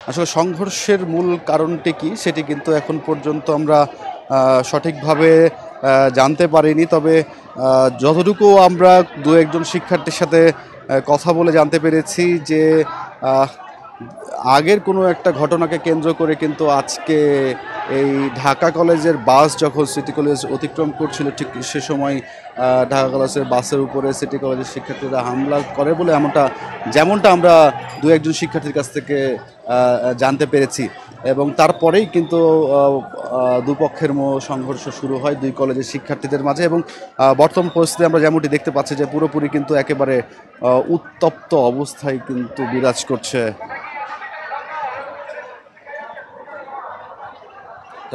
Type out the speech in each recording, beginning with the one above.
আসলে সংঘর্ষের মূল কারণটি কি সেটি কিন্তু এখন পর্যন্ত আমরা সঠিকভাবে জানতে পারিনি। তবে যতটুকু আমরা দু একজন শিক্ষার্থীর সাথে কথা বলে জানতে পেরেছি যে আহ, আগের কোনো একটা ঘটনাকে কেন্দ্র করে কিন্তু আজকে এই ঢাকা কলেজের বাস যখন সিটি কলেজ অতিক্রম করছিল ঠিক সে সময় ঢাকা কলেজের বাসের উপরে সিটি কলেজের শিক্ষার্থীরা হামলা করে বলে যেমনটা আমরা দু একজন শিক্ষার্থীর কাছ থেকে জানতে পেরেছি। এবং তারপরেই কিন্তু দুপক্ষের সংঘর্ষ শুরু হয় দুই কলেজের শিক্ষার্থীদের মাঝে। এবং বর্তমান পরিস্থিতি আমরা যেমনটি দেখতে পাচ্ছি যে পুরোপুরি কিন্তু একেবারে উত্তপ্ত অবস্থায় কিন্তু বিরাজ করছে।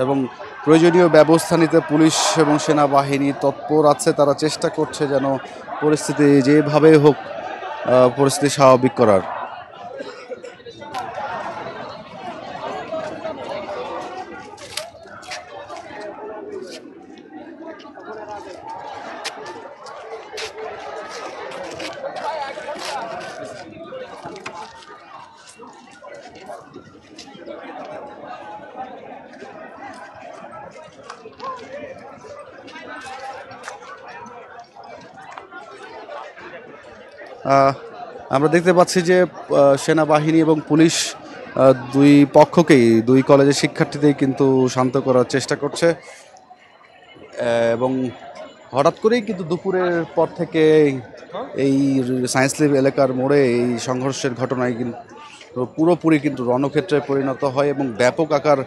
এবং প্রয়োজনীয় ব্যবস্থা নিতে পুলিশ এবং সেনাবাহিনী তৎপর আছে। তারা চেষ্টা করছে যেন পরিস্থিতি যেভাবে হোক পরিস্থিতি স্বাভাবিক করার। আমরা দেখতে পাচ্ছি যে সেনাবাহিনী এবং পুলিশ দুই পক্ষকেই দুই কলেজের শিক্ষার্থীদের কিন্তু শান্ত করার চেষ্টা করছে। এবং হঠাৎ করেই কিন্তু দুপুরের পর থেকে এই সায়েন্স ল্যাব এলাকার মোড়ে এই সংঘর্ষের ঘটনায় কিন্তু পুরোপুরি কিন্তু রণক্ষেত্রে পরিণত হয় এবং ব্যাপক আকার